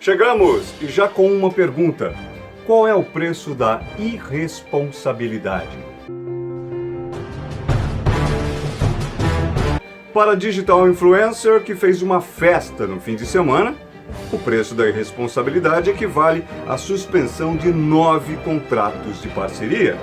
Chegamos e já com uma pergunta: qual é o preço da irresponsabilidade? Para a digital influencer que fez uma festa no fim de semana, o preço da irresponsabilidade equivale à suspensão de 9 contratos de parceria.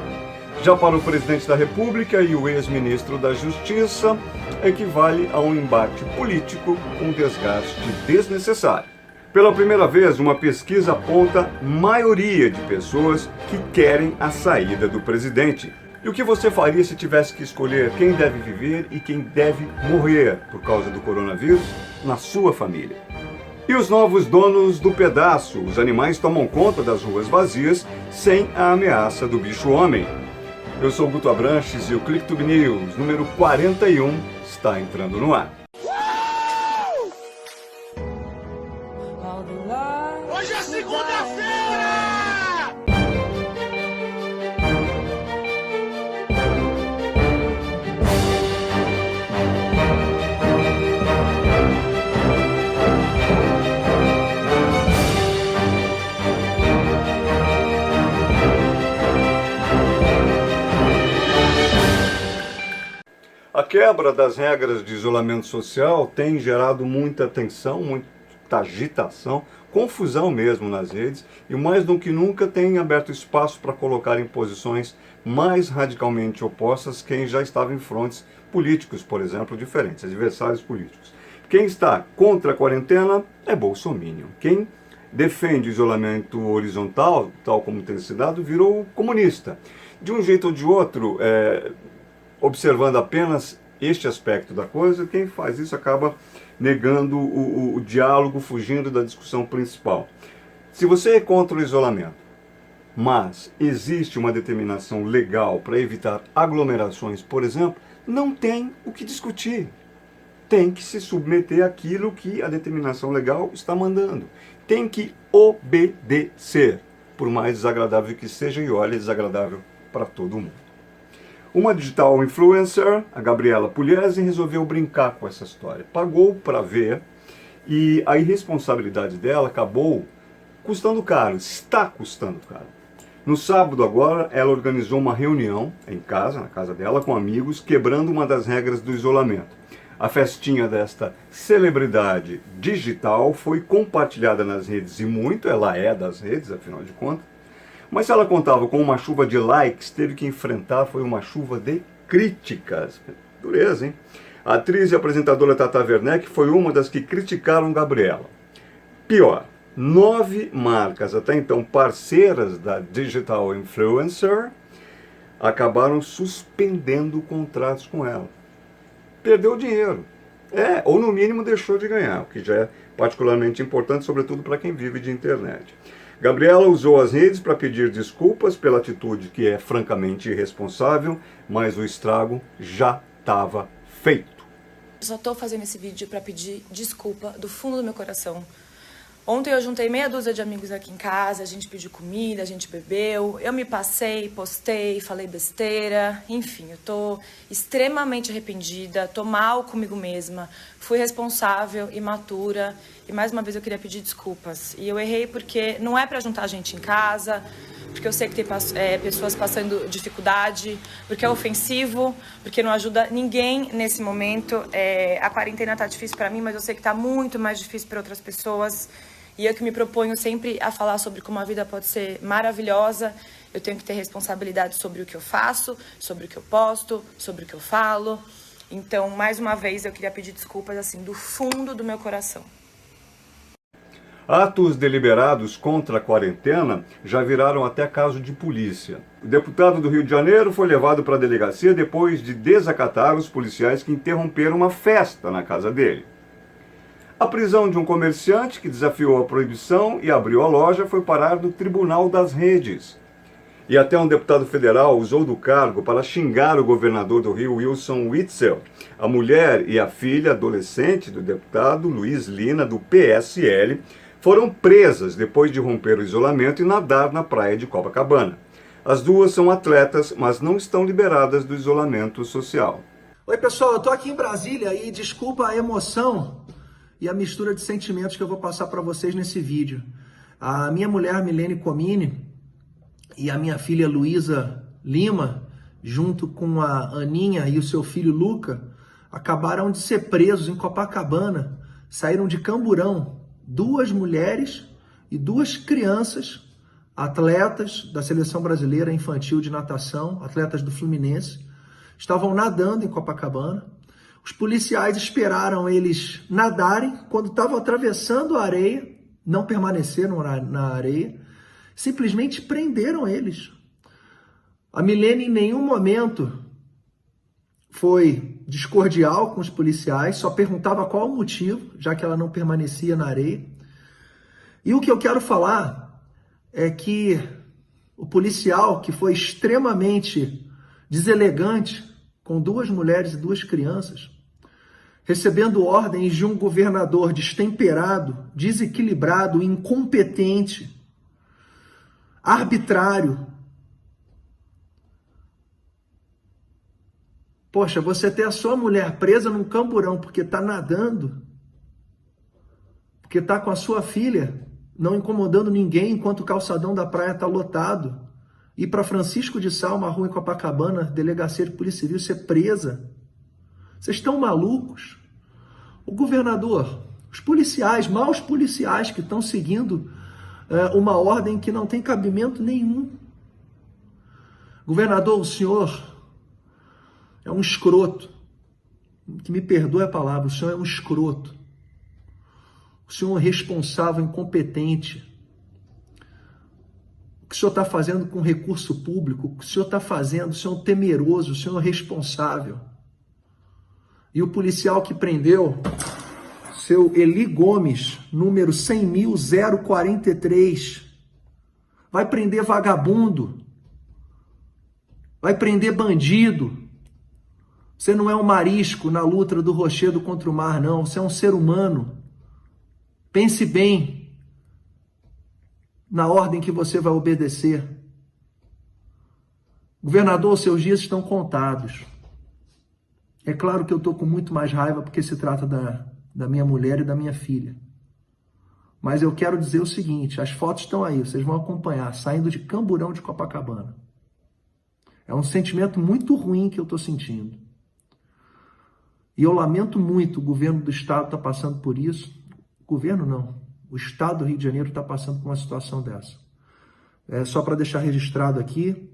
Já para o presidente da República e o ex-ministro da Justiça, equivale a um embate político com desgaste desnecessário. Pela primeira vez, uma pesquisa aponta maioria de pessoas que querem a saída do presidente. E o que você faria se tivesse que escolher quem deve viver e quem deve morrer por causa do coronavírus na sua família? E os novos donos do pedaço, os animais tomam conta das ruas vazias sem a ameaça do bicho-homem. Eu sou Guto Abranches e o Clicktube News número 41 está entrando no ar. Hoje é segunda-feira! A quebra das regras de isolamento social tem gerado muita tensão, muita agitação, confusão mesmo nas redes e mais do que nunca tem aberto espaço para colocar em posições mais radicalmente opostas quem já estava em frontes políticos, por exemplo, diferentes, adversários políticos. Quem está contra a quarentena é bolsominion. Quem defende o isolamento horizontal, tal como tem se dado, virou comunista. De um jeito ou de outro, observando apenas este aspecto da coisa, quem faz isso acaba negando o diálogo, fugindo da discussão principal. Se você é contra o isolamento, mas existe uma determinação legal para evitar aglomerações, por exemplo, não tem o que discutir. Tem que se submeter àquilo que a determinação legal está mandando. Tem que obedecer, por mais desagradável que seja, e olha, é desagradável para todo mundo. Uma digital influencer, a Gabriela Pugliese, resolveu brincar com essa história. Pagou para ver e a irresponsabilidade dela acabou custando caro, está custando caro. No sábado agora, ela organizou uma reunião em casa, na casa dela, com amigos, quebrando uma das regras do isolamento. A festinha desta celebridade digital foi compartilhada nas redes e muito, ela é das redes, afinal de contas. Mas se ela contava com uma chuva de likes, teve que enfrentar foi uma chuva de críticas. Dureza, hein? A atriz e apresentadora Tata Werneck foi uma das que criticaram Gabriela. Pior, 9 marcas, até então parceiras da digital influencer, acabaram suspendendo contratos com ela. Perdeu dinheiro. Ou no mínimo deixou de ganhar, o que já é particularmente importante, sobretudo para quem vive de internet. Gabriela usou as redes para pedir desculpas pela atitude que é francamente irresponsável, mas o estrago já estava feito. Eu só estou fazendo esse vídeo para pedir desculpa do fundo do meu coração. Ontem eu juntei meia dúzia de amigos aqui em casa, a gente pediu comida, a gente bebeu, eu me passei, postei, falei besteira, enfim, eu tô extremamente arrependida, tô mal comigo mesma, fui responsável, imatura e mais uma vez eu queria pedir desculpas. E eu errei porque não é pra juntar gente em casa, porque eu sei que tem pessoas passando dificuldade, porque é ofensivo, porque não ajuda ninguém nesse momento. A quarentena tá difícil pra mim, mas eu sei que tá muito mais difícil para outras pessoas. E eu que me proponho sempre a falar sobre como a vida pode ser maravilhosa, eu tenho que ter responsabilidade sobre o que eu faço, sobre o que eu posto, sobre o que eu falo. Então, mais uma vez, eu queria pedir desculpas assim do fundo do meu coração. Atos deliberados contra a quarentena já viraram até caso de polícia. O deputado do Rio de Janeiro foi levado para a delegacia depois de desacatar os policiais que interromperam uma festa na casa dele. A prisão de um comerciante que desafiou a proibição e abriu a loja foi parar no Tribunal das Redes. E até um deputado federal usou do cargo para xingar o governador do Rio, Wilson Witzel. A mulher e a filha adolescente do deputado, Luiz Lina, do PSL, foram presas depois de romper o isolamento e nadar na praia de Copacabana. As duas são atletas, mas não estão liberadas do isolamento social. Oi pessoal, eu tô aqui em Brasília e desculpa a emoção. e a mistura de sentimentos que eu vou passar para vocês nesse vídeo. A minha mulher, Milene Comini, e a minha filha, Luísa Lima, junto com a Aninha e o seu filho, Luca, acabaram de ser presos em Copacabana. Saíram de Camburão, 2 mulheres e 2 crianças, atletas da Seleção Brasileira Infantil de Natação, atletas do Fluminense, estavam nadando em Copacabana. Os policiais esperaram eles nadarem. Quando estavam atravessando a areia, não permaneceram na areia, simplesmente prenderam eles. A Milene em nenhum momento foi discordial com os policiais, só perguntava qual o motivo, já que ela não permanecia na areia. E o que eu quero falar é que o policial, que foi extremamente deselegante com 2 mulheres e 2 crianças, recebendo ordens de um governador destemperado, desequilibrado, incompetente, arbitrário. Poxa, você ter a sua mulher presa num camburão porque está nadando, porque está com a sua filha, não incomodando ninguém enquanto o calçadão da praia está lotado, ir para Francisco de Sá, uma rua em Copacabana, delegacia de Polícia Civil, ser presa. Vocês estão malucos? O governador, os policiais, maus policiais que estão seguindo uma ordem que não tem cabimento nenhum. Governador, o senhor é um escroto. Que me perdoe a palavra, o senhor é um escroto. O senhor é responsável, incompetente. O que o senhor está fazendo com recurso público, o que o senhor está fazendo, o senhor é um temeroso, o senhor é responsável. E o policial que prendeu, seu Eli Gomes, número 100.043, vai prender vagabundo, vai prender bandido. Você não é um marisco na luta do rochedo contra o mar, não. Você é um ser humano. Pense bem na ordem que você vai obedecer. Governador, seus dias estão contados. É claro que eu estou com muito mais raiva porque se trata da minha mulher e da minha filha. Mas eu quero dizer o seguinte, as fotos estão aí, vocês vão acompanhar, saindo de Camburão de Copacabana. É um sentimento muito ruim que eu estou sentindo. E eu lamento muito, o governo do estado está passando por isso. O governo não, o estado do Rio de Janeiro está passando por uma situação dessa. Só para deixar registrado aqui,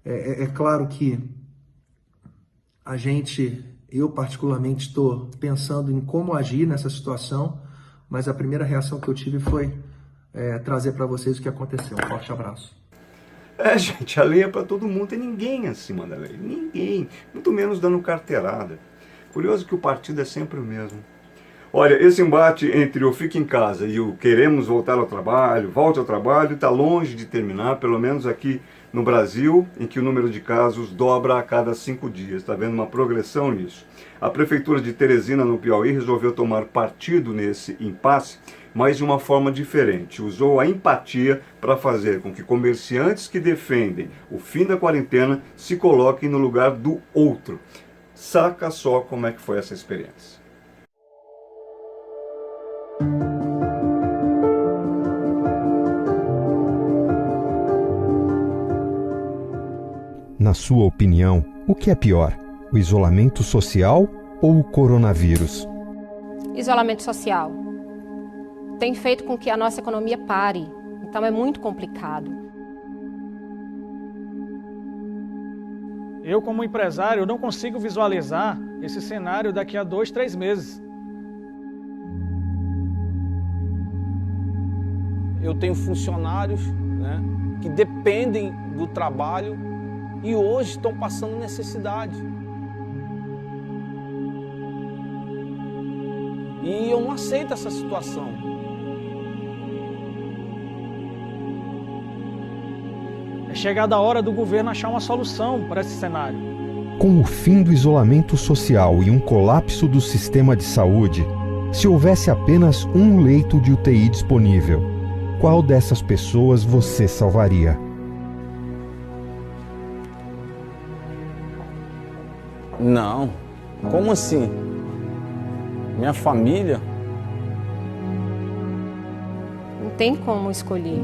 é claro que eu particularmente estou pensando em como agir nessa situação, mas a primeira reação que eu tive foi trazer para vocês o que aconteceu. Um forte abraço. Gente, a lei é para todo mundo, tem ninguém acima da lei, ninguém, muito menos dando carteirada. Curioso que o partido é sempre o mesmo. Olha, esse embate entre o fica em casa e o queremos voltar ao trabalho, volte ao trabalho, está longe de terminar, pelo menos aqui no Brasil, em que o número de casos dobra a cada 5 dias. Está vendo uma progressão nisso. A Prefeitura de Teresina, no Piauí, resolveu tomar partido nesse impasse, mas de uma forma diferente. Usou a empatia para fazer com que comerciantes que defendem o fim da quarentena se coloquem no lugar do outro. Saca só como é que foi essa experiência. Na sua opinião, o que é pior? O isolamento social ou o coronavírus? Isolamento social. Tem feito com que a nossa economia pare. Então é muito complicado. Eu, como empresário, não consigo visualizar esse cenário daqui a 2, 3 meses. Eu tenho funcionários, né, que dependem do trabalho e hoje estão passando necessidade. E eu não aceito essa situação. É chegada a hora do governo achar uma solução para esse cenário. Com o fim do isolamento social e um colapso do sistema de saúde, se houvesse apenas um leito de UTI disponível, qual dessas pessoas você salvaria? Não, como assim? Minha família, tem como escolher.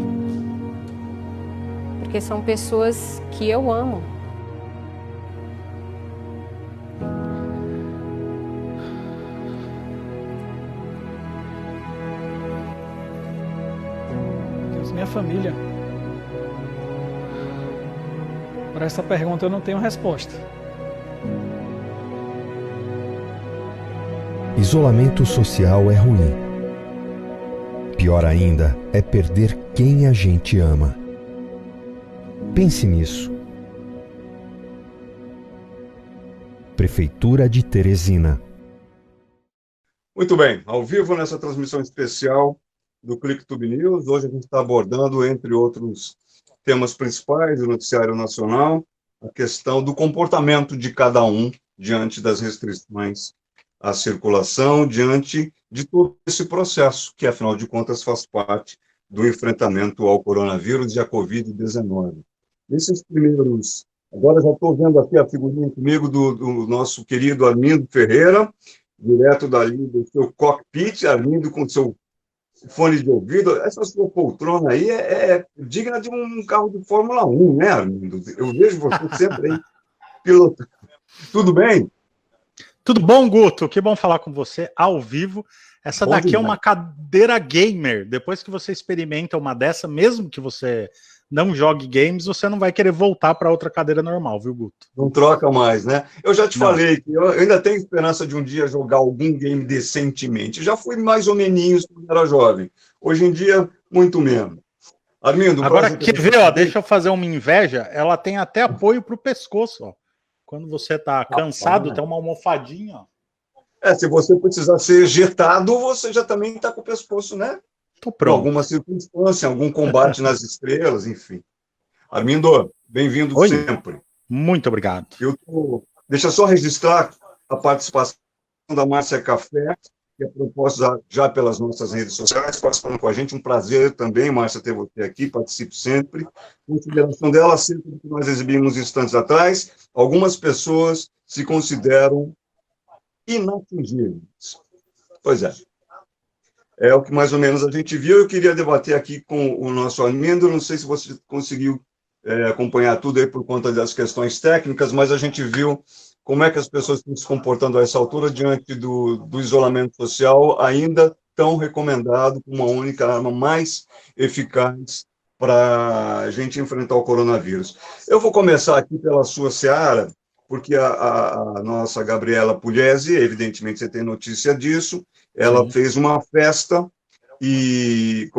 Porque são pessoas que eu amo. Minha família. Para essa pergunta eu não tenho resposta. Isolamento social é ruim. Pior ainda é perder quem a gente ama. Pense nisso. Prefeitura de Teresina. Muito bem, ao vivo nessa transmissão especial do ClickTube News. Hoje a gente está abordando, entre outros temas principais do noticiário nacional, a questão do comportamento de cada um diante das restrições à circulação, diante de todo esse processo, que afinal de contas faz parte do enfrentamento ao coronavírus e à Covid-19. Nesses primeiros... Agora já estou vendo aqui a figurinha comigo do nosso querido Armindo Ferreira, direto dali do seu cockpit, Armindo com seu fone de ouvido. Essa sua poltrona aí é digna de um carro de Fórmula 1, né, Armindo? Eu vejo você sempre aí pilotando. Tudo bem? Tudo bom, Guto? Que bom falar com você ao vivo. Essa daqui é uma cadeira gamer. Depois que você experimenta uma dessa, mesmo que você não jogue games, você não vai querer voltar para outra cadeira normal, viu, Guto? Não troca mais, né? Eu já te falei que eu ainda tenho esperança de um dia jogar algum game decentemente. Já fui mais ou menos quando era jovem. Hoje em dia, muito menos. Armindo, agora, quer ver, ó, deixa eu fazer uma inveja. Ela tem até apoio para o pescoço, ó. Quando você está cansado, tem uma almofadinha, ó. Se você precisar ser ejetado, você já também está com o pescoço, né? Tô pronto. Alguma circunstância, algum combate nas estrelas, enfim. Armindo, bem-vindo sempre. Muito obrigado. Deixa eu só registrar a participação da Márcia Café, que é proposta já pelas nossas redes sociais, participando com a gente. Um prazer também, Márcia, ter você aqui, participe sempre. Consideração dela, acerca do que nós exibimos instantes atrás, algumas pessoas se consideram inatingíveis. Pois é. É o que mais ou menos a gente viu. Eu queria debater aqui com o nosso Armindo. Não sei se você conseguiu acompanhar tudo aí por conta das questões técnicas, mas a gente viu como é que as pessoas estão se comportando a essa altura diante do isolamento social, ainda tão recomendado como uma única arma mais eficaz para a gente enfrentar o coronavírus. Eu vou começar aqui pela sua seara, porque a nossa Gabriela Pugliese, evidentemente você tem notícia disso, ela fez uma festa e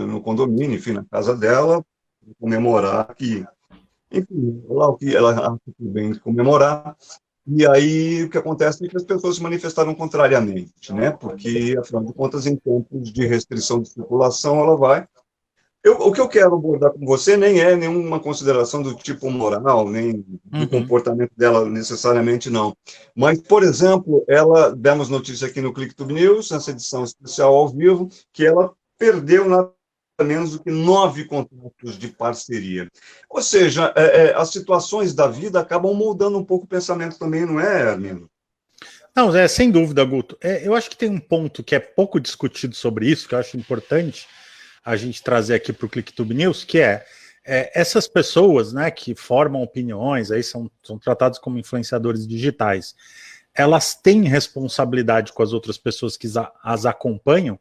no condomínio, enfim, na casa dela, comemorar que, enfim, lá o que ela acha que bem comemorar. E aí o que acontece é que as pessoas se manifestaram contrariamente, né? Porque, afinal de contas, em tempos de restrição de circulação, ela vai. O que eu quero abordar com você nem é nenhuma consideração do tipo moral, nem do comportamento dela necessariamente, não. Mas, por exemplo, demos notícia aqui no ClickTube News, nessa edição especial ao vivo, que ela perdeu nada menos do que 9 contratos de parceria. Ou seja, as situações da vida acabam moldando um pouco o pensamento também, não é, Armindo? Não, sem dúvida, Guto. Eu acho que tem um ponto que é pouco discutido sobre isso, que eu acho importante a gente trazer aqui para o ClickTube News, que essas pessoas, né, que formam opiniões, aí são tratadas como influenciadores digitais, elas têm responsabilidade com as outras pessoas que as acompanham,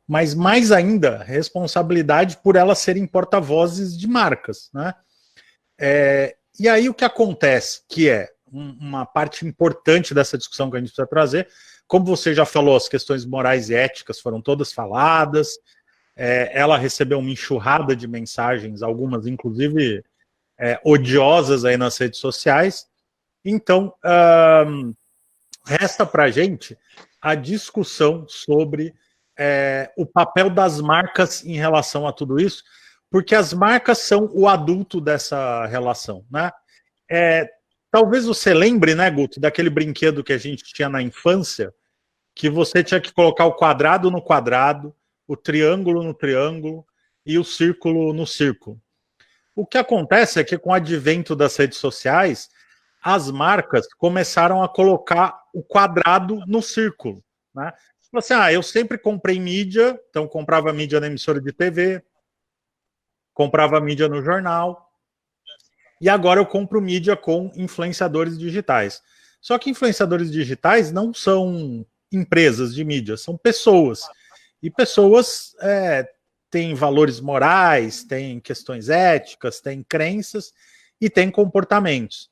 mas mais ainda, responsabilidade por elas serem porta-vozes de marcas, né? E aí o que acontece, que é uma parte importante dessa discussão que a gente precisa trazer, como você já falou, as questões morais e éticas foram todas faladas, ela recebeu uma enxurrada de mensagens, algumas inclusive odiosas aí nas redes sociais. Então, resta para a gente a discussão sobre o papel das marcas em relação a tudo isso, porque as marcas são o adulto dessa relação, né? Talvez você lembre, né, Guto, daquele brinquedo que a gente tinha na infância, que você tinha que colocar o quadrado no quadrado, o triângulo no triângulo e o círculo no círculo. O que acontece é que com o advento das redes sociais, as marcas começaram a colocar o quadrado no círculo, né? Assim, eu sempre comprei mídia, então comprava mídia na emissora de TV, comprava mídia no jornal, e agora eu compro mídia com influenciadores digitais. Só que influenciadores digitais não são empresas de mídia, são pessoas. E pessoas têm valores morais, têm questões éticas, têm crenças e têm comportamentos.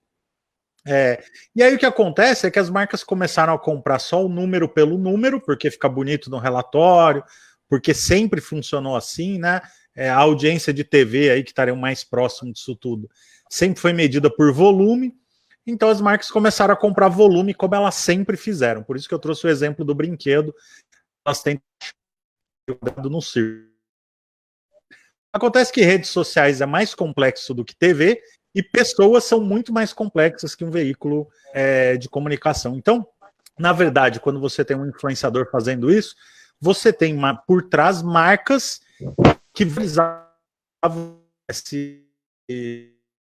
E aí o que acontece é que as marcas começaram a comprar só o número pelo número, porque fica bonito no relatório, porque sempre funcionou assim, né? A audiência de TV aí, que estaria mais próximo disso tudo, sempre foi medida por volume. Então as marcas começaram a comprar volume como elas sempre fizeram. Por isso que eu trouxe o exemplo do brinquedo. Elas têm no circo. Acontece que redes sociais é mais complexo do que TV e pessoas são muito mais complexas que um veículo de comunicação. Então, na verdade, quando você tem um influenciador fazendo isso, você tem por trás marcas que visavam esse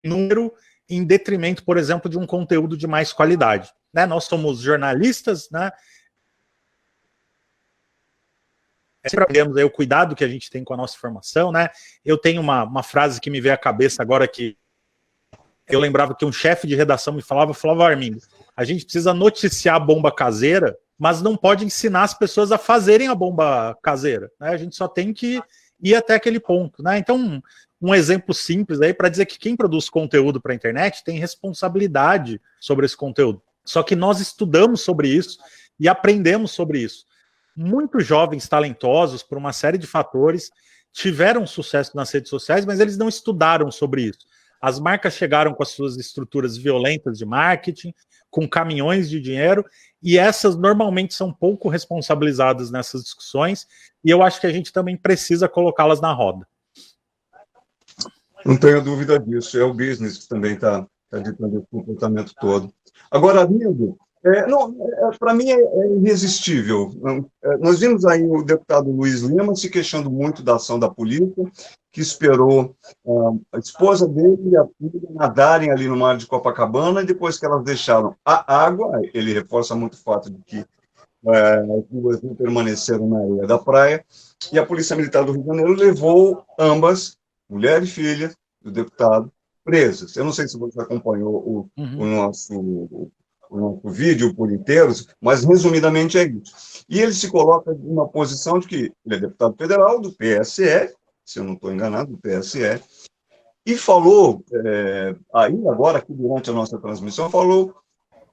número em detrimento, por exemplo, de um conteúdo de mais qualidade. Né? Nós somos jornalistas, né? Sempre vemos aí o cuidado que a gente tem com a nossa formação, né? Eu tenho uma frase que me veio à cabeça agora que eu lembrava que um chefe de redação me falava, Armindo, a gente precisa noticiar a bomba caseira, mas não pode ensinar as pessoas a fazerem a bomba caseira, né? A gente só tem que ir até aquele ponto, né? Então, um exemplo simples aí para dizer que quem produz conteúdo para a internet tem responsabilidade sobre esse conteúdo. Só que nós estudamos sobre isso e aprendemos sobre isso. Muitos jovens talentosos, por uma série de fatores, tiveram sucesso nas redes sociais, mas eles não estudaram sobre isso. As marcas chegaram com as suas estruturas violentas de marketing, com caminhões de dinheiro, e essas normalmente são pouco responsabilizadas nessas discussões, e eu acho que a gente também precisa colocá-las na roda. Não tenho dúvida disso, é o business que também está ditando esse comportamento todo. Agora, amigo, para mim é irresistível. Nós vimos aí o deputado Luiz Lima se queixando muito da ação da polícia, que esperou a esposa dele e a filha nadarem ali no mar de Copacabana, e depois que elas deixaram a água, ele reforça muito o fato de que as duas não permaneceram na areia da praia, e a Polícia Militar do Rio de Janeiro levou ambas, mulher e filha do deputado, presas. Eu não sei se você acompanhou o nosso vídeo por inteiro, mas resumidamente é isso. E ele se coloca numa posição de que ele é deputado federal do PSE, se eu não estou enganado, do PSE, e falou, aí agora, aqui durante a nossa transmissão, falou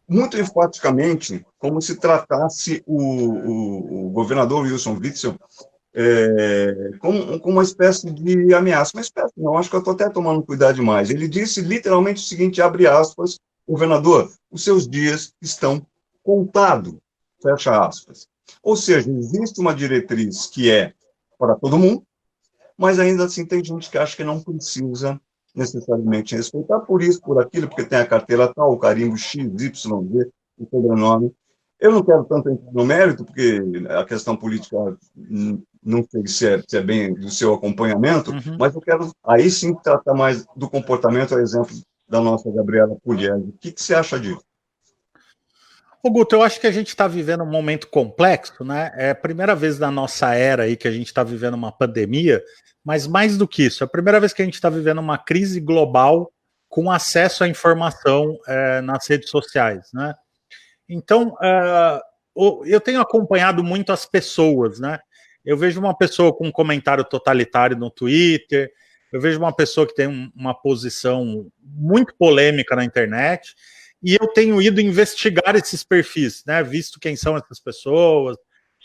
muito enfaticamente como se tratasse o governador Wilson Witzel como uma espécie de ameaça. Uma espécie, não, acho que eu estou até tomando cuidado demais. Ele disse literalmente o seguinte, abre aspas, governador, os seus dias estão contados, fecha aspas. Ou seja, existe uma diretriz que é para todo mundo, mas ainda assim tem gente que acha que não precisa necessariamente respeitar por isso, por aquilo, porque tem a carteira tal, o carimbo X, Y, Z, o sobrenome. Eu não quero tanto entrar no mérito, porque a questão política não sei se é bem do seu acompanhamento, mas eu quero aí sim tratar mais do comportamento, a exemplo da nossa Gabriela Pugliese. O que você acha disso? Ô, Guto, eu acho que a gente está vivendo um momento complexo, né? É a primeira vez na nossa era aí que a gente está vivendo uma pandemia, mas mais do que isso, é a primeira vez que a gente está vivendo uma crise global com acesso à informação nas redes sociais, né? Então, eu tenho acompanhado muito as pessoas, né? Eu vejo uma pessoa com um comentário totalitário no Twitter, eu vejo uma pessoa que tem uma posição muito polêmica na internet, e eu tenho ido investigar esses perfis, né? Visto quem são essas pessoas,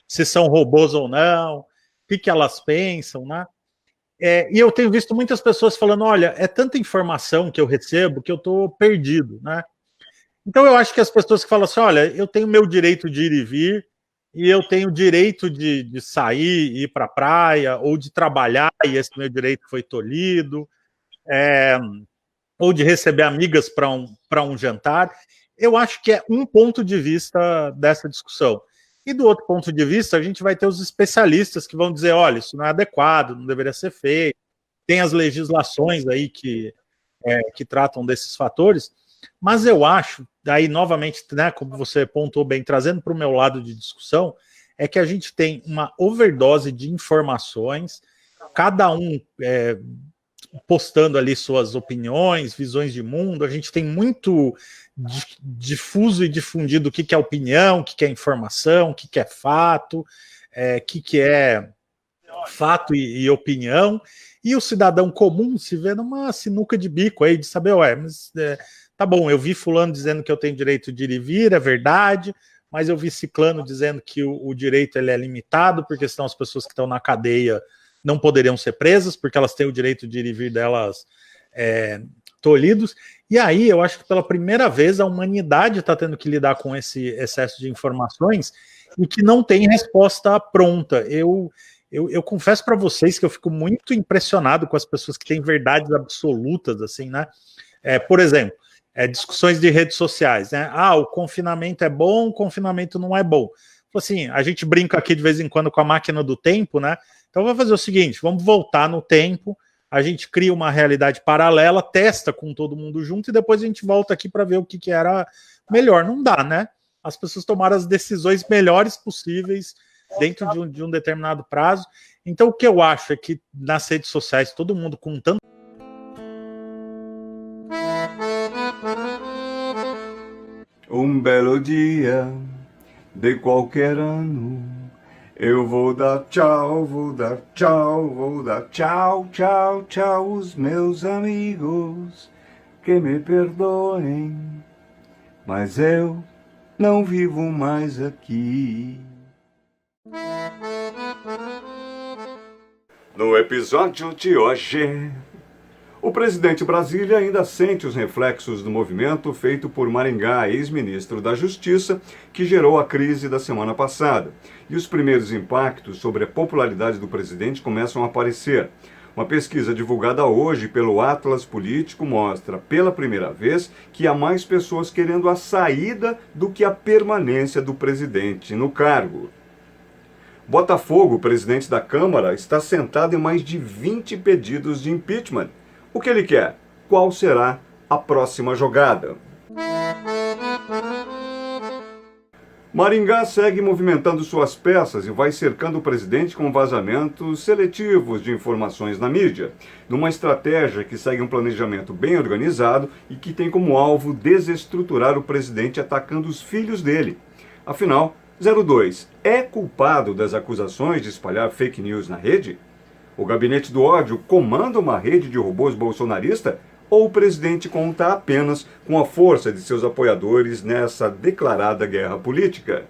se são robôs ou não, o que elas pensam, né? E eu tenho visto muitas pessoas falando, olha, é tanta informação que eu recebo que eu estou perdido, né? Então eu acho que as pessoas que falam assim, olha, eu tenho meu direito de ir e vir, e eu tenho o direito de sair, ir para a praia, ou de trabalhar, e esse meu direito foi tolhido, ou de receber amigas para um jantar, eu acho que é um ponto de vista dessa discussão. E do outro ponto de vista, a gente vai ter os especialistas que vão dizer, olha, isso não é adequado, não deveria ser feito, tem as legislações aí que tratam desses fatores, mas eu acho, daí novamente, né, como você pontuou bem, trazendo para o meu lado de discussão, é que a gente tem uma overdose de informações, cada um postando ali suas opiniões, visões de mundo. A gente tem muito difuso e difundido o que é opinião, o que é informação, o que é fato, o que é fato e opinião, e o cidadão comum se vê numa sinuca de bico aí, de saber, mas tá bom, eu vi fulano dizendo que eu tenho direito de ir e vir, é verdade, mas eu vi ciclano dizendo que o direito ele é limitado, porque senão as pessoas que estão na cadeia não poderiam ser presas, porque elas têm o direito de ir e vir delas tolhidos. E aí, eu acho que pela primeira vez a humanidade está tendo que lidar com esse excesso de informações e que não tem resposta pronta. Eu confesso para vocês que eu fico muito impressionado com as pessoas que têm verdades absolutas, assim, né? Por exemplo, discussões de redes sociais, né? O confinamento é bom, o confinamento não é bom. Assim, a gente brinca aqui de vez em quando com a máquina do tempo, né? Então vamos fazer o seguinte, vamos voltar no tempo, a gente cria uma realidade paralela, testa com todo mundo junto e depois a gente volta aqui para ver o que era melhor. Não dá, né? As pessoas tomaram as decisões melhores possíveis dentro de um determinado prazo. Então o que eu acho é que nas redes sociais, todo mundo com tanto... Um belo dia de qualquer ano, eu vou dar tchau, vou dar tchau, vou dar tchau, tchau, tchau, os meus amigos que me perdoem, mas eu não vivo mais aqui. No episódio de hoje, o presidente Brasília ainda sente os reflexos do movimento feito por Maringá, ex-ministro da Justiça, que gerou a crise da semana passada. E os primeiros impactos sobre a popularidade do presidente começam a aparecer. Uma pesquisa divulgada hoje pelo Atlas Político mostra, pela primeira vez, que há mais pessoas querendo a saída do que a permanência do presidente no cargo. Botafogo, presidente da Câmara, está sentado em mais de 20 pedidos de impeachment. O que ele quer? Qual será a próxima jogada? Maringá segue movimentando suas peças e vai cercando o presidente com vazamentos seletivos de informações na mídia, numa estratégia que segue um planejamento bem organizado e que tem como alvo desestruturar o presidente atacando os filhos dele. Afinal, 02 é culpado das acusações de espalhar fake news na rede? O gabinete do ódio comanda uma rede de robôs bolsonarista? Ou o presidente conta apenas com a força de seus apoiadores nessa declarada guerra política?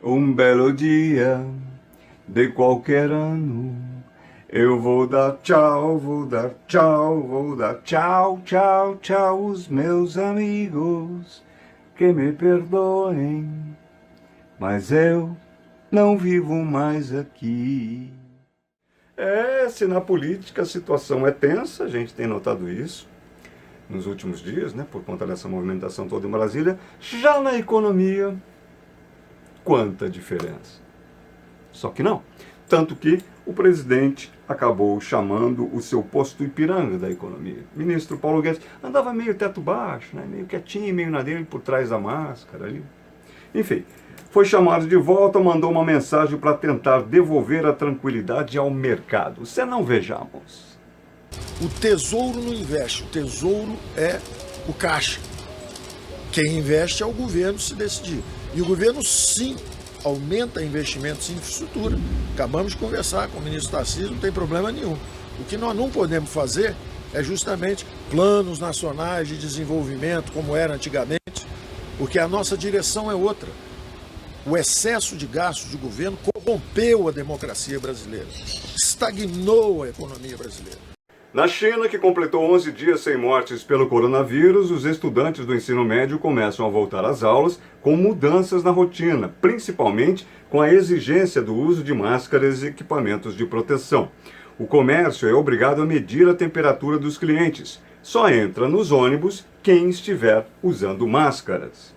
Um belo dia de qualquer ano, eu vou dar tchau, vou dar tchau, vou dar tchau, tchau, tchau, os meus amigos que me perdoem, mas eu não vivo mais aqui. Se na política a situação é tensa, a gente tem notado isso nos últimos dias, né, por conta dessa movimentação toda em Brasília. Já na economia, quanta diferença. Só que não. Tanto que o presidente acabou chamando o seu posto Ipiranga da economia. O ministro Paulo Guedes andava meio teto baixo, né, meio quietinho, meio na dele, por trás da máscara ali. Enfim, foi chamado de volta, mandou uma mensagem para tentar devolver a tranquilidade ao mercado. Se não, vejamos. O tesouro não investe, o tesouro é o caixa. Quem investe é o governo, se decidir. E o governo, sim, aumenta investimentos em infraestrutura. Acabamos de conversar com o ministro Tarcísio, não tem problema nenhum. O que nós não podemos fazer é justamente planos nacionais de desenvolvimento, como era antigamente, porque a nossa direção é outra. O excesso de gastos do governo corrompeu a democracia brasileira, estagnou a economia brasileira. Na China, que completou 11 dias sem mortes pelo coronavírus, os estudantes do ensino médio começam a voltar às aulas com mudanças na rotina, principalmente com a exigência do uso de máscaras e equipamentos de proteção. O comércio é obrigado a medir a temperatura dos clientes. Só entra nos ônibus quem estiver usando máscaras.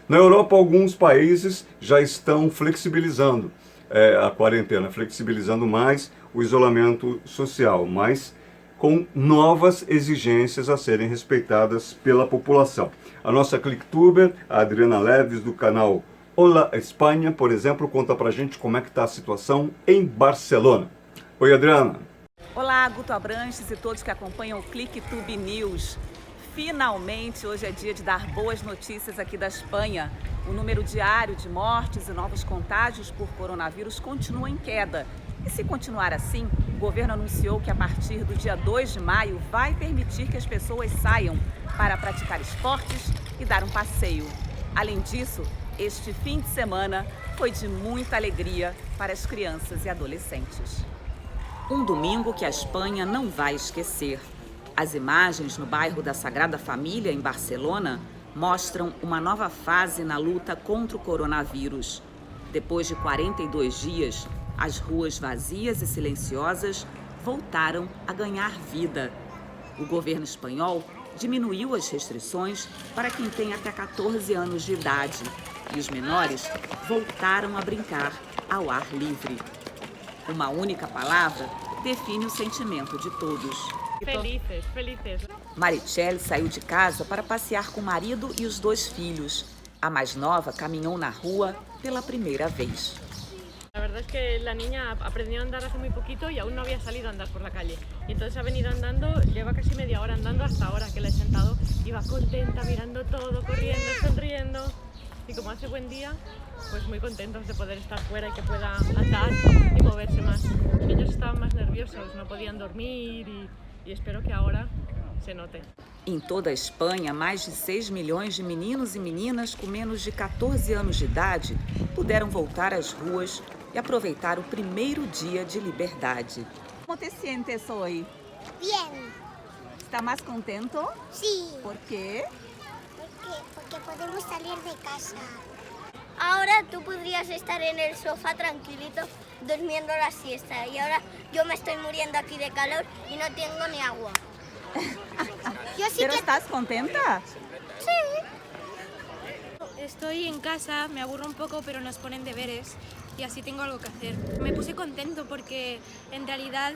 Na Europa, alguns países já estão flexibilizando a quarentena, flexibilizando mais o isolamento social, mas com novas exigências a serem respeitadas pela população. A nossa clicktuber, a Adriana Leves, do canal Olá Espanha, por exemplo, conta pra gente como é que está a situação em Barcelona. Oi, Adriana. Olá, Guto Abranches e todos que acompanham o ClickTube News. Finalmente, hoje é dia de dar boas notícias aqui da Espanha. O número diário de mortes e novos contágios por coronavírus continua em queda. E se continuar assim, o governo anunciou que a partir do dia 2 de maio vai permitir que as pessoas saiam para praticar esportes e dar um passeio. Além disso, este fim de semana foi de muita alegria para as crianças e adolescentes. Um domingo que a Espanha não vai esquecer. As imagens no bairro da Sagrada Família, em Barcelona, mostram uma nova fase na luta contra o coronavírus. Depois de 42 dias, as ruas vazias e silenciosas voltaram a ganhar vida. O governo espanhol diminuiu as restrições para quem tem até 14 anos de idade e os menores voltaram a brincar ao ar livre. Uma única palavra define o sentimento de todos. Felices, felices. Marichelle saiu de casa para passear com o marido e os 2 filhos. A mais nova caminhou na rua pela primeira vez. La verdad es que la niña aprendió a andar hace muy poquito y aún no había salido a andar por la calle. Y entonces ha venido andando, lleva casi media hora andando hasta ahora que la he sentado. Iba contenta, mirando todo, corriendo, sonriendo. Y como hace buen día, pues muy contentos de poder estar fuera y que pueda andar y moverse más. Los niños estaban más nerviosos, no podían dormir y espero que ahora se note. Em toda a Espanha, mais de 6 milhões de meninos e meninas com menos de 14 anos de idade puderam voltar às ruas e aproveitar o primeiro dia de liberdade. Como te sientes hoje? Bien. Está mais contento? Sí. ¿Por qué? Porque podemos salir de casa. Ahora tú podrías estar en el sofá tranquilito durmiendo la siesta y ahora yo me estoy muriendo aquí de calor y no tengo ni agua. Yo sí. ¿Pero estás contenta? Sí. Estoy en casa, me aburro un poco, pero nos ponen deberes y así tengo algo que hacer. Me puse contento porque en realidad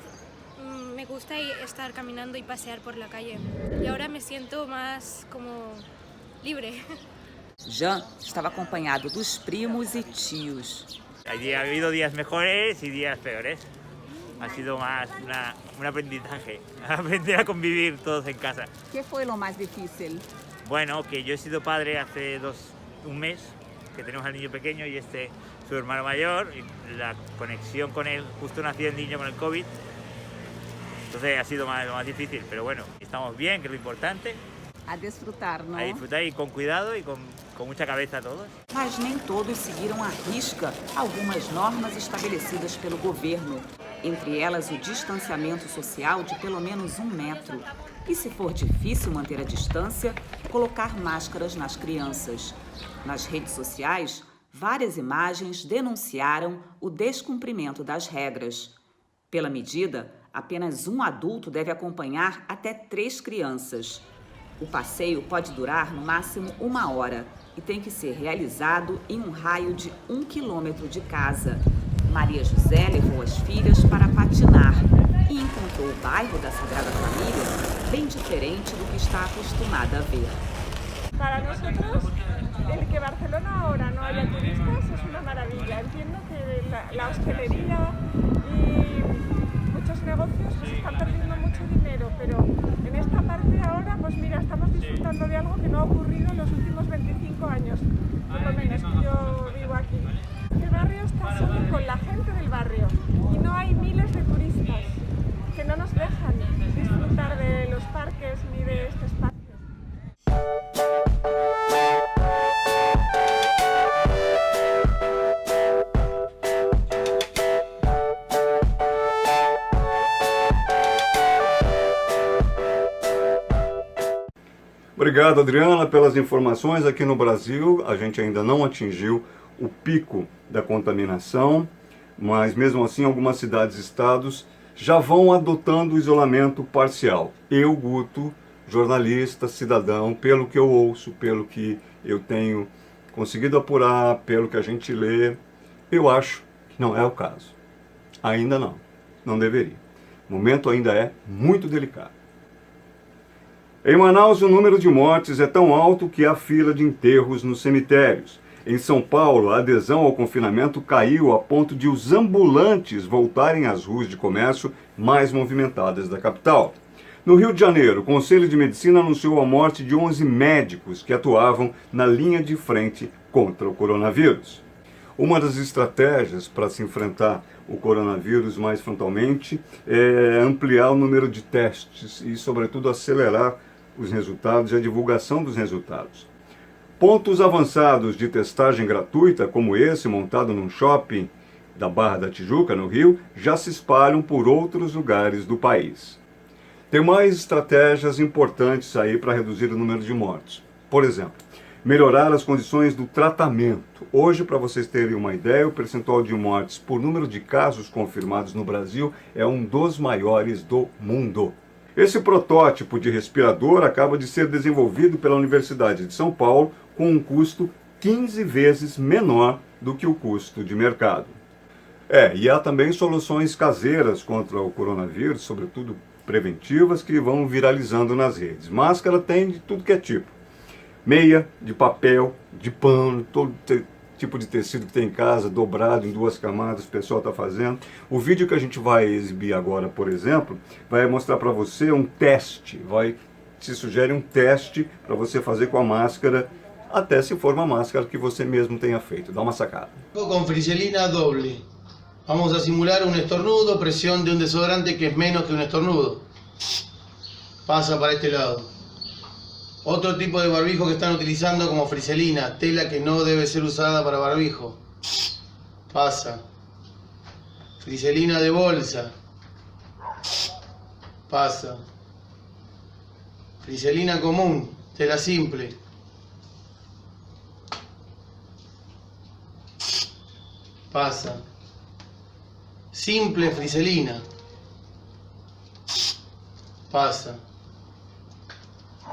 me gusta estar caminando y pasear por la calle. Y ahora me siento más como libre. Jean estava acompanhado dos primos e tios. Ha habido días mejores y días peores. Ha sido más un aprendizaje, aprender a convivir todos en casa. ¿Qué fue lo más difícil? Bueno, que yo he sido padre hace un mes, que tenemos al niño pequeño y su hermano mayor, y la conexión con él, justo nació el niño con el COVID, entonces ha sido más difícil, pero bueno, estamos bien, que es lo importante. A desfrutar, não? A disfrutar e com cuidado e com muita cabeça todos. Mas nem todos seguiram à risca algumas normas estabelecidas pelo governo. Entre elas, o distanciamento social de pelo menos 1 metro. E se for difícil manter a distância, colocar máscaras nas crianças. Nas redes sociais, várias imagens denunciaram o descumprimento das regras. Pela medida, apenas um adulto deve acompanhar até 3 crianças. O passeio pode durar no máximo 1 hora e tem que ser realizado em um raio de 1 quilômetro de casa. Maria José levou as filhas para patinar e encontrou o bairro da Sagrada Família bem diferente do que está acostumada a ver. Para nosotros, el que Barcelona ahora no haya turistas es una maravilla. Entiendo que la hostelería y muchos negocios pues están perdiendo mucho dinero, pero en esta parte ahora, pues mira, estamos disfrutando de algo que no ha ocurrido en los últimos 25 años, por lo menos que yo vivo aquí. El barrio está solo con la gente del barrio y no hay miles de turistas que no nos dejan disfrutar de los parques ni de este espacio. Obrigado, Adriana, pelas informações. Aqui no Brasil, a gente ainda não atingiu o pico da contaminação, mas mesmo assim algumas cidades e estados já vão adotando o isolamento parcial. Eu, Guto, jornalista, cidadão, pelo que eu ouço, pelo que eu tenho conseguido apurar, pelo que a gente lê, eu acho que não é o caso. Ainda não deveria. O momento ainda é muito delicado. Em Manaus, o número de mortes é tão alto que há fila de enterros nos cemitérios. Em São Paulo, a adesão ao confinamento caiu a ponto de os ambulantes voltarem às ruas de comércio mais movimentadas da capital. No Rio de Janeiro, o Conselho de Medicina anunciou a morte de 11 médicos que atuavam na linha de frente contra o coronavírus. Uma das estratégias para se enfrentar o coronavírus mais frontalmente é ampliar o número de testes e, sobretudo, acelerar os resultados e a divulgação dos resultados. Pontos avançados de testagem gratuita, como esse montado num shopping da Barra da Tijuca, no Rio, já se espalham por outros lugares do país. Tem mais estratégias importantes aí para reduzir o número de mortes. Por exemplo, melhorar as condições do tratamento. Hoje, para vocês terem uma ideia, o percentual de mortes por número de casos confirmados no Brasil é um dos maiores do mundo. Esse protótipo de respirador acaba de ser desenvolvido pela Universidade de São Paulo com um custo 15 vezes menor do que o custo de mercado. E há também soluções caseiras contra o coronavírus, sobretudo preventivas, que vão viralizando nas redes. Máscara tem de tudo que é tipo. Meia, de papel, de pano, todo tipo de tecido que tem em casa, dobrado em 2 camadas, o pessoal está fazendo. O vídeo que a gente vai exibir agora, por exemplo, vai mostrar para você um teste, te sugere um teste para você fazer com a máscara, até se for uma máscara que você mesmo tenha feito. Dá uma sacada. Com friselina doble. Vamos a simular un estornudo, presión de un desodorante que es menos que un estornudo. Pasa para este lado. Otro tipo de barbijo que están utilizando como friselina, tela que no debe ser usada para barbijo. Pasa. Friselina de bolsa. Pasa. Friselina común, tela simple. Pasa. Simple friselina. Pasa.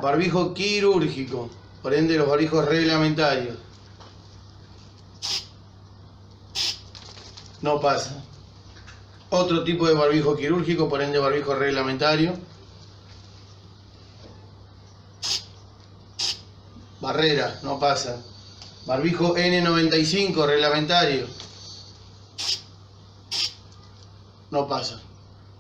Barbijo quirúrgico, por ende los barbijos reglamentarios. No pasa. Otro tipo de barbijo quirúrgico, por ende barbijo reglamentario. Barrera, no pasa. Barbijo N95 reglamentario. No pasa.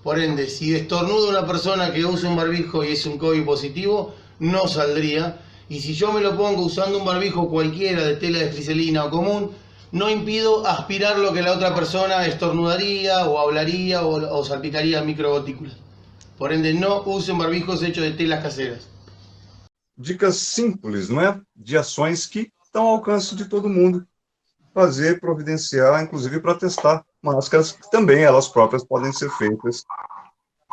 Por ende, si estornuda una persona que usa un barbijo y es un COVID positivo, no saldría. Y si yo me lo pongo usando un barbijo cualquiera de tela de friselina o común, no impido aspirar lo que la otra persona estornudaría o hablaría o salpicaría microgotículas. Por ende, no usen barbijos hechos de telas caseras. Dicas simples, não é? De ações que estão ao alcance de todo mundo. Fazer, providenciar, inclusive para testar máscaras que também elas próprias podem ser feitas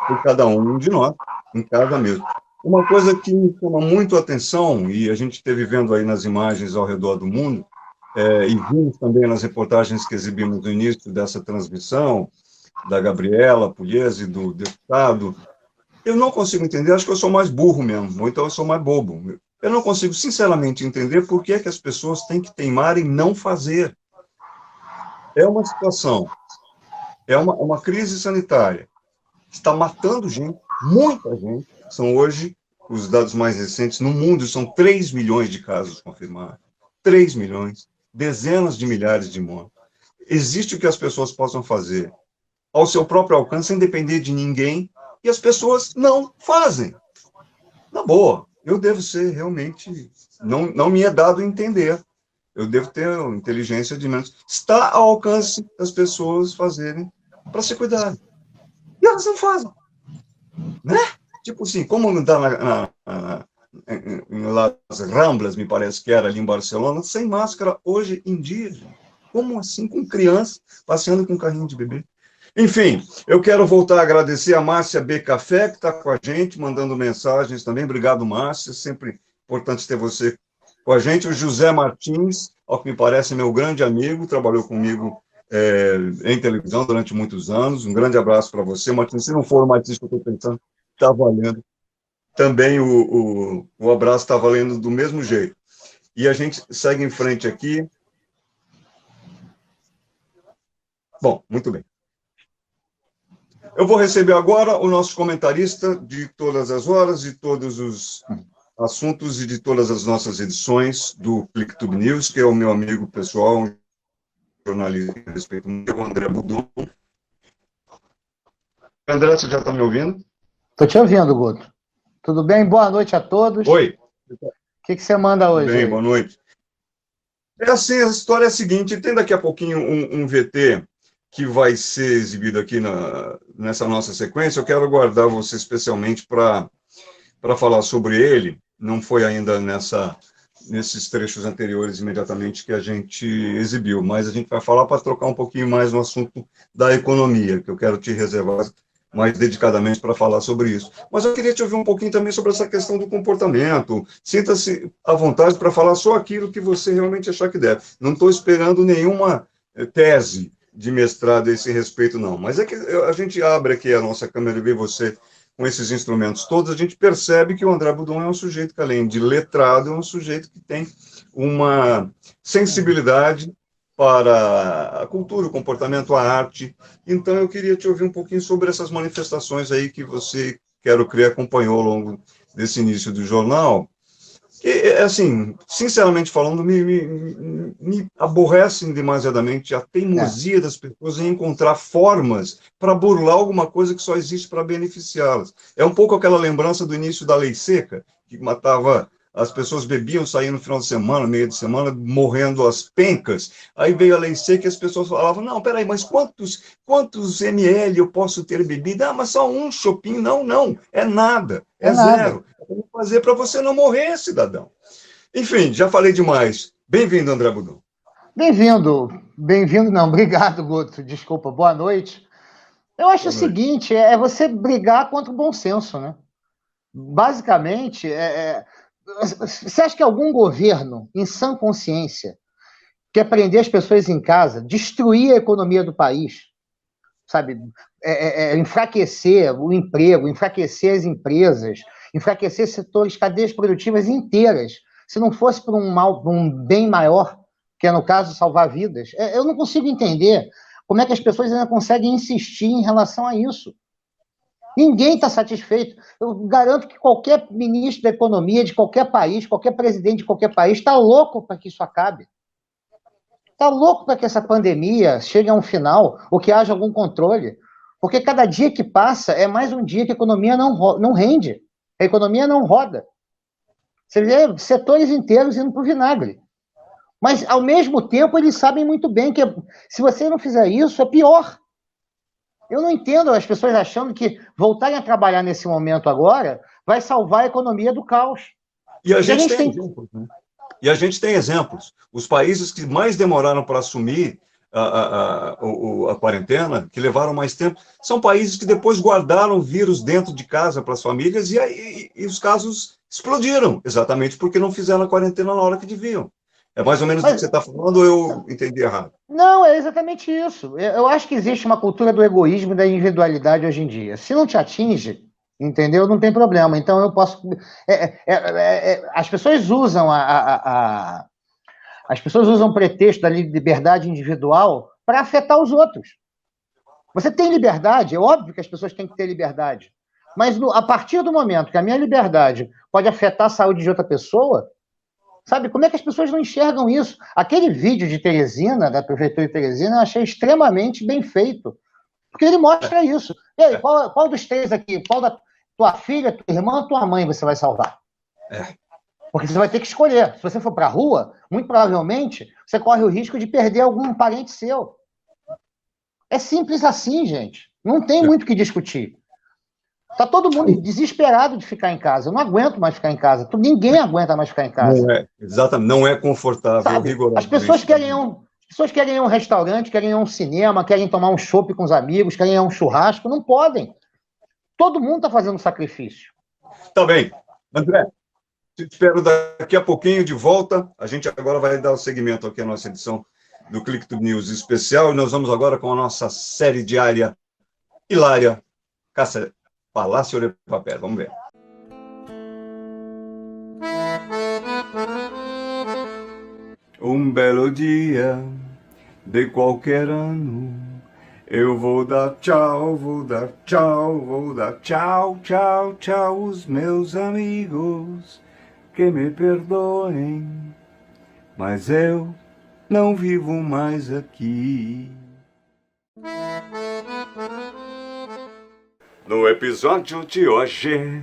por cada um de nós, em casa mesmo. Uma coisa que me chama muito a atenção, e a gente esteve vendo aí nas imagens ao redor do mundo, e vimos também nas reportagens que exibimos no início dessa transmissão, da Gabriela Pugliese, do deputado, eu não consigo entender, acho que eu sou mais burro mesmo, ou então eu sou mais bobo. Eu não consigo, sinceramente, entender por que é que as pessoas têm que teimar em não fazer. É uma situação, é uma crise sanitária, está matando gente, muita gente. São hoje, os dados mais recentes, no mundo são 3 milhões de casos confirmados, 3 milhões, dezenas de milhares de mortes. Existe o que as pessoas possam fazer ao seu próprio alcance, sem depender de ninguém, e as pessoas não fazem. Na boa, eu devo ser realmente, não me é dado entender. Eu devo ter inteligência de menos. Está ao alcance das pessoas fazerem para se cuidarem. E elas não fazem. Né? Tipo assim, como andar em Las Ramblas, me parece que era ali em Barcelona, sem máscara hoje em dia. Como assim, com criança passeando com um carrinho de bebê? Enfim, eu quero voltar a agradecer a Márcia B. Café, que está com a gente, mandando mensagens também. Obrigado, Márcia. Sempre importante ter você com a gente. O José Martins, ao que me parece, meu grande amigo, trabalhou comigo em televisão durante muitos anos. Um grande abraço para você, Martins. Se não for o Martins que eu estou pensando, está valendo. Também o abraço está valendo do mesmo jeito. E a gente segue em frente aqui. Bom, muito bem. Eu vou receber agora o nosso comentarista de todas as horas, de todos os assuntos e de todas as nossas edições do ClickTube News, que é o meu amigo pessoal, um jornalista a respeito do André Budon. André, você já está me ouvindo? Estou te ouvindo, Guto. Tudo bem? Boa noite a todos. Oi. O que você manda hoje? Bem, boa noite. É assim, a história é a seguinte, tem daqui a pouquinho um VT que vai ser exibido aqui nessa nossa sequência. Eu quero aguardar você especialmente para falar sobre ele. Não foi ainda nesses trechos anteriores imediatamente que a gente exibiu, mas a gente vai falar para trocar um pouquinho mais no assunto da economia, que eu quero te reservar mais dedicadamente para falar sobre isso. Mas eu queria te ouvir um pouquinho também sobre essa questão do comportamento. Sinta-se à vontade para falar só aquilo que você realmente achar que deve. Não estou esperando nenhuma tese de mestrado a esse respeito, não. Mas é que a gente abre aqui a nossa câmera e vê você com esses instrumentos todos, a gente percebe que o André Budon é um sujeito que, além de letrado, é um sujeito que tem uma sensibilidade para a cultura, o comportamento, a arte. Então, eu queria te ouvir um pouquinho sobre essas manifestações aí que você, quero crer, acompanhou ao longo desse início do jornal. E, assim, sinceramente falando, me aborrecem demasiadamente a teimosia das pessoas em encontrar formas para burlar alguma coisa que só existe para beneficiá-las. É um pouco aquela lembrança do início da lei seca, que matava... As pessoas bebiam, saíam no final de semana, meio de semana, morrendo às pencas. Aí veio a lei seca e as pessoas falavam, não, peraí, mas quantos ml eu posso ter bebido? Ah, mas só um chopinho. Não, é nada, é zero. Eu vou fazer para você não morrer, cidadão. Enfim, já falei demais. Bem-vindo, André Budon. Bem-vindo não, obrigado, Guto, desculpa, boa noite. Eu acho o seguinte, é você brigar contra o bom senso, né? Basicamente, você acha que algum governo, em sã consciência, quer prender as pessoas em casa, destruir a economia do país, sabe? Enfraquecer o emprego, enfraquecer as empresas, enfraquecer setores, cadeias produtivas inteiras, se não fosse por um bem maior, que é, no caso, salvar vidas? Eu não consigo entender como é que as pessoas ainda conseguem insistir em relação a isso. Ninguém está satisfeito. Eu garanto que qualquer ministro da economia de qualquer país, qualquer presidente de qualquer país, está louco para que isso acabe. Está louco para que essa pandemia chegue a um final, ou que haja algum controle. Porque cada dia que passa é mais um dia que a economia não rende. A economia não roda. Você vê setores inteiros indo para o vinagre. Mas, ao mesmo tempo, eles sabem muito bem que se você não fizer isso, é pior. Eu não entendo as pessoas achando que voltarem a trabalhar nesse momento agora vai salvar a economia do caos. E a gente tem exemplos, né? E a gente tem exemplos. Os países que mais demoraram para assumir a quarentena, que levaram mais tempo, são países que depois guardaram o vírus dentro de casa para as famílias e os casos explodiram, exatamente porque não fizeram a quarentena na hora que deviam. É mais ou menos o que você está falando ou eu entendi errado? Não, é exatamente isso. Eu acho que existe uma cultura do egoísmo e da individualidade hoje em dia. Se não te atinge, entendeu? Não tem problema. Então eu posso... as pessoas usam as pessoas usam o pretexto da liberdade individual para afetar os outros. Você tem liberdade, é óbvio que as pessoas têm que ter liberdade. Mas a partir do momento que a minha liberdade pode afetar a saúde de outra pessoa, sabe, como é que as pessoas não enxergam isso? Aquele vídeo de Teresina, da prefeitura de Teresina, eu achei extremamente bem feito. Porque ele mostra isso. E aí, qual dos três aqui, qual da tua filha, tua irmã, tua mãe você vai salvar? Porque você vai ter que escolher. Se você for para a rua, muito provavelmente, você corre o risco de perder algum parente seu. É simples assim, gente. Não tem muito o que discutir. Está todo mundo desesperado de ficar em casa. Eu não aguento mais ficar em casa. Ninguém aguenta mais ficar em casa. Não é, exatamente, não é confortável, rigorosamente. As pessoas querem ir a um restaurante, querem ir a um cinema, querem tomar um chopp com os amigos, querem ir a um churrasco. Não podem. Todo mundo está fazendo sacrifício. Tá bem. André, te espero daqui a pouquinho de volta. A gente agora vai dar o segmento aqui à nossa edição do ClickTube News especial. E nós vamos agora com a nossa série diária hilária, Palácio de Papel. Vamos ver. Um belo dia de qualquer ano, Eu vou dar tchau, vou dar tchau, vou dar tchau, tchau, tchau, os meus amigos que me perdoem, mas eu não vivo mais aqui. No episódio de hoje,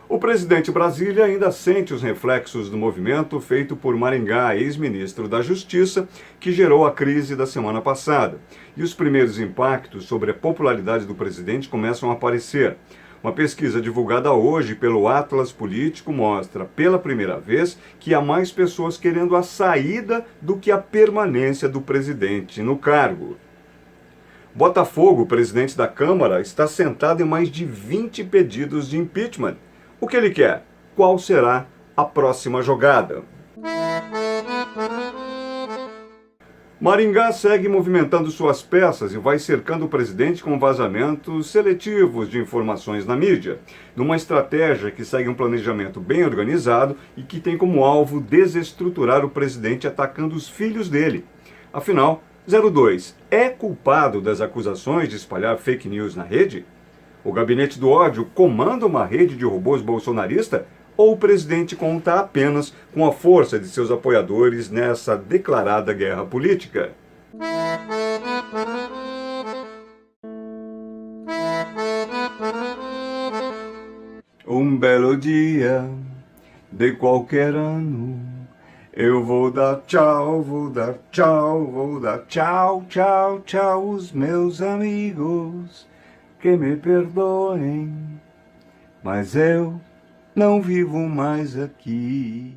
o presidente Brasília ainda sente os reflexos do movimento feito por Maringá, ex-ministro da Justiça, que gerou a crise da semana passada. E os primeiros impactos sobre a popularidade do presidente começam a aparecer. Uma pesquisa divulgada hoje pelo Atlas Político mostra, pela primeira vez, que há mais pessoas querendo a saída do que a permanência do presidente no cargo. Botafogo, presidente da Câmara, está sentado em mais de 20 pedidos de impeachment. O que ele quer? Qual será a próxima jogada? Maringá segue movimentando suas peças e vai cercando o presidente com vazamentos seletivos de informações na mídia, numa estratégia que segue um planejamento bem organizado e que tem como alvo desestruturar o presidente atacando os filhos dele. Afinal, 02 é culpado das acusações de espalhar fake news na rede? O gabinete do ódio comanda uma rede de robôs bolsonarista? Ou o presidente conta apenas com a força de seus apoiadores nessa declarada guerra política? Um belo dia de qualquer ano, eu vou dar tchau, vou dar tchau, vou dar tchau, tchau, tchau, os meus amigos que me perdoem, mas eu não vivo mais aqui.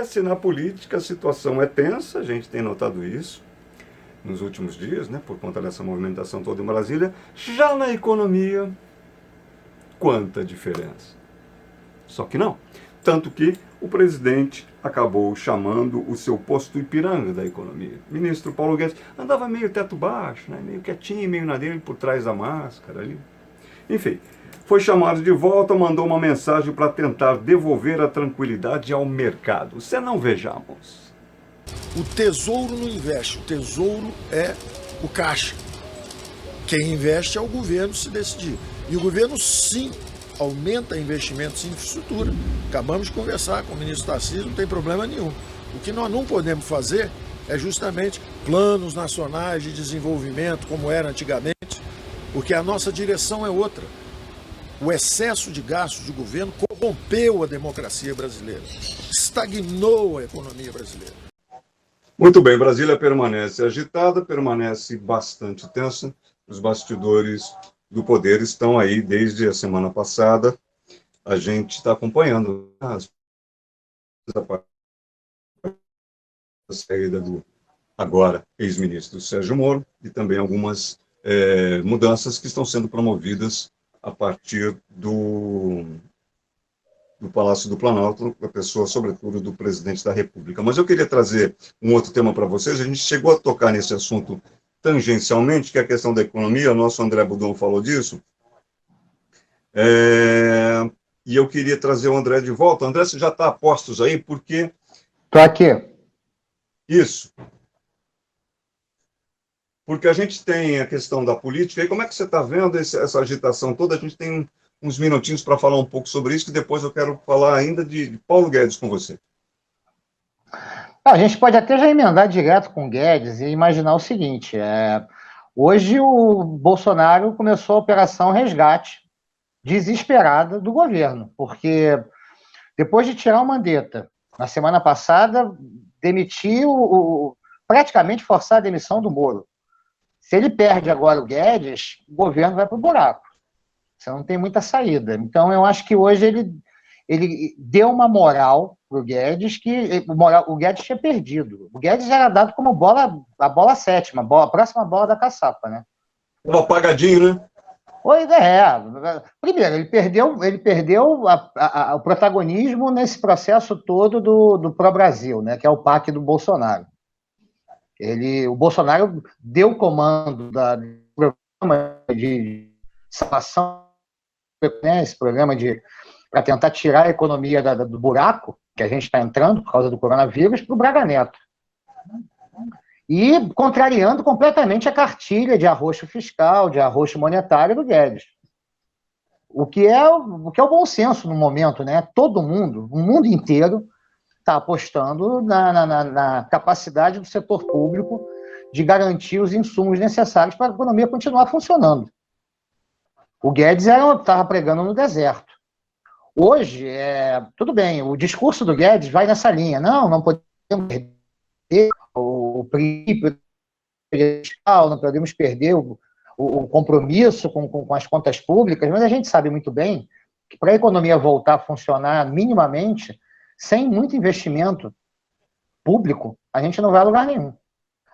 Se na política a situação é tensa, a gente tem notado isso nos últimos dias, né, por conta dessa movimentação toda em Brasília, já na economia, quanta diferença. Só que não. Tanto que o presidente acabou chamando o seu posto Ipiranga da economia. O ministro Paulo Guedes andava meio teto baixo, né, meio quietinho, meio na dele, por trás da máscara ali. Enfim, foi chamado de volta, mandou uma mensagem para tentar devolver a tranquilidade ao mercado. Se não, vejamos. O tesouro não investe, o tesouro é o caixa. Quem investe é o governo se decidir. E o governo sim aumenta investimentos em infraestrutura. Acabamos de conversar com o ministro Tarcísio, não tem problema nenhum. O que nós não podemos fazer é justamente planos nacionais de desenvolvimento, como era antigamente, porque a nossa direção é outra. O excesso de gastos do governo corrompeu a democracia brasileira, estagnou a economia brasileira. Muito bem, Brasília permanece agitada, permanece bastante tensa. Os bastidores do poder estão aí desde a semana passada. A gente está acompanhando a saída do agora ex-ministro Sérgio Moro e também algumas mudanças que estão sendo promovidas a partir do Palácio do Planalto, a pessoa, sobretudo, do presidente da República. Mas eu queria trazer um outro tema para vocês. A gente chegou a tocar nesse assunto tangencialmente, que é a questão da economia. O nosso André Budon falou disso. E eu queria trazer o André de volta. André, você já está a postos aí, porque... Estou aqui. Isso. Porque a gente tem a questão da política, e como é que você está vendo essa agitação toda? A gente tem uns minutinhos para falar um pouco sobre isso, que depois eu quero falar ainda de Paulo Guedes com você. A gente pode até já emendar direto com o Guedes e imaginar o seguinte, hoje o Bolsonaro começou a operação resgate desesperada do governo, porque depois de tirar o Mandetta, na semana passada, demitiu, praticamente forçar a demissão do Moro. Se ele perde agora o Guedes, o governo vai para o buraco. Você não tem muita saída. Então, eu acho que hoje ele deu uma moral para o Guedes, que o Guedes tinha perdido. O Guedes era dado como a bola sétima, a próxima bola da caçapa, né? Um apagadinho, né? Primeiro, ele perdeu o protagonismo nesse processo todo do Pró-Brasil, né, que é o PAC do Bolsonaro. O Bolsonaro deu o comando do programa de salvação, né, esse programa para tentar tirar a economia do buraco que a gente está entrando por causa do coronavírus para o Braga Neto. e contrariando completamente a cartilha de arroxo fiscal, de arroxo monetário do Guedes. O que é o bom senso no momento, né? Todo mundo, o mundo inteiro, está apostando na capacidade do setor público de garantir os insumos necessários para a economia continuar funcionando. O Guedes estava pregando no deserto. Hoje, tudo bem, o discurso do Guedes vai nessa linha. Não podemos perder o princípio fiscal, não podemos perder o compromisso com as contas públicas, mas a gente sabe muito bem que para a economia voltar a funcionar minimamente, sem muito investimento público, a gente não vai a lugar nenhum.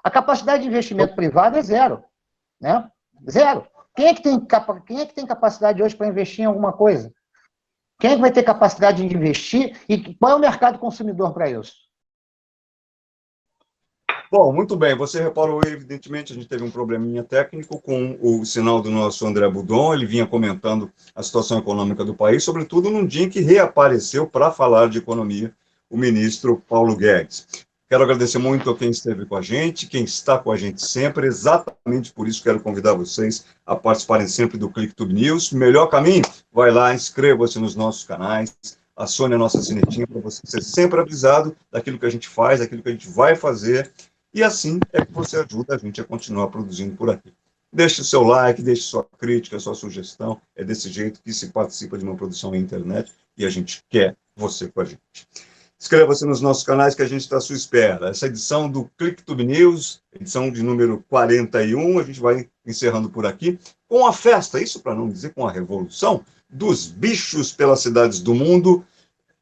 A capacidade de investimento privado é zero, né? Zero. Quem é que tem capacidade hoje para investir em alguma coisa? Quem é que vai ter capacidade de investir e qual é o mercado consumidor para isso? Bom, muito bem. Você reparou, evidentemente, a gente teve um probleminha técnico com o sinal do nosso André Budon. Ele vinha comentando a situação econômica do país, sobretudo num dia em que reapareceu para falar de economia o ministro Paulo Guedes. Quero agradecer muito a quem esteve com a gente, quem está com a gente sempre. Exatamente por isso quero convidar vocês a participarem sempre do ClickTube News. Melhor caminho? Vai lá, inscreva-se nos nossos canais, acione a nossa sinetinha para você ser sempre avisado daquilo que a gente faz, daquilo que a gente vai fazer. E assim é que você ajuda a gente a continuar produzindo por aqui. Deixe o seu like, deixe sua crítica, sua sugestão. É desse jeito que se participa de uma produção na internet e a gente quer você com a gente. Inscreva-se nos nossos canais que a gente está à sua espera. Essa edição do ClickTube News, edição de número 41, a gente vai encerrando por aqui com a festa, isso para não dizer com a revolução, dos bichos pelas cidades do mundo.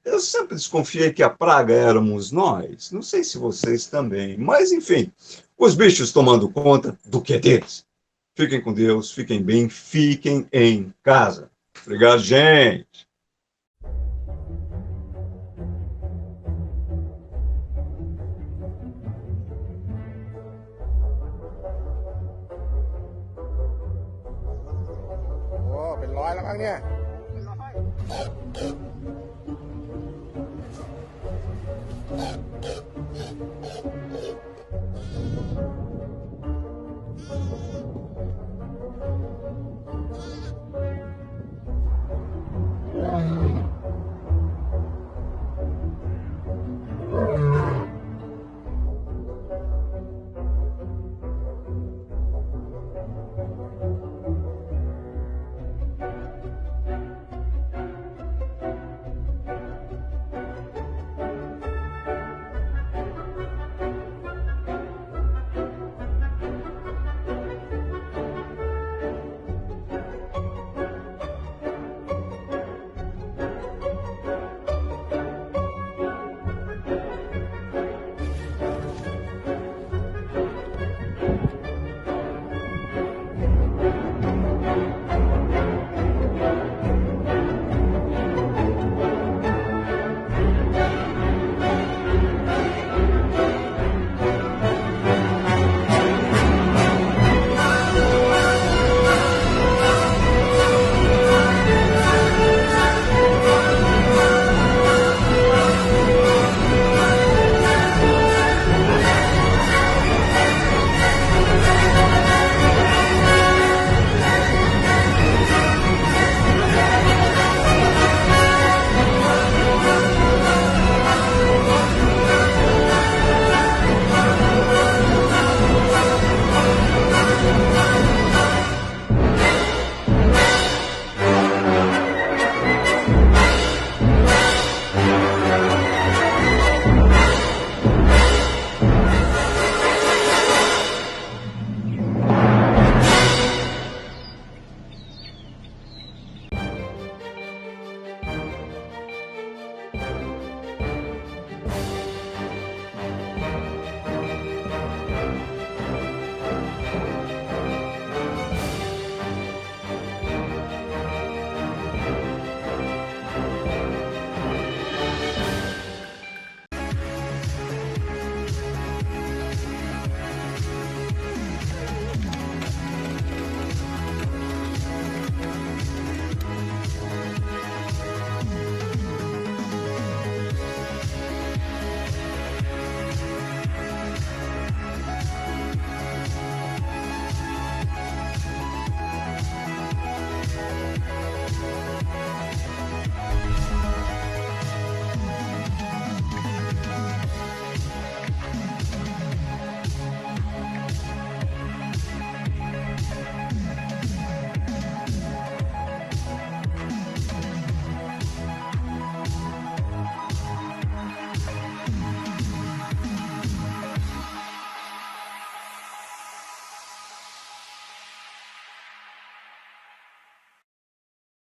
Eu sempre desconfiei que a praga éramos nós, não sei se vocês também, mas enfim, os bichos tomando conta do que é deles. Fiquem com Deus, fiquem bem, fiquem em casa. Obrigado, gente.เป็นร้อยแล้วมั้งเนี่ย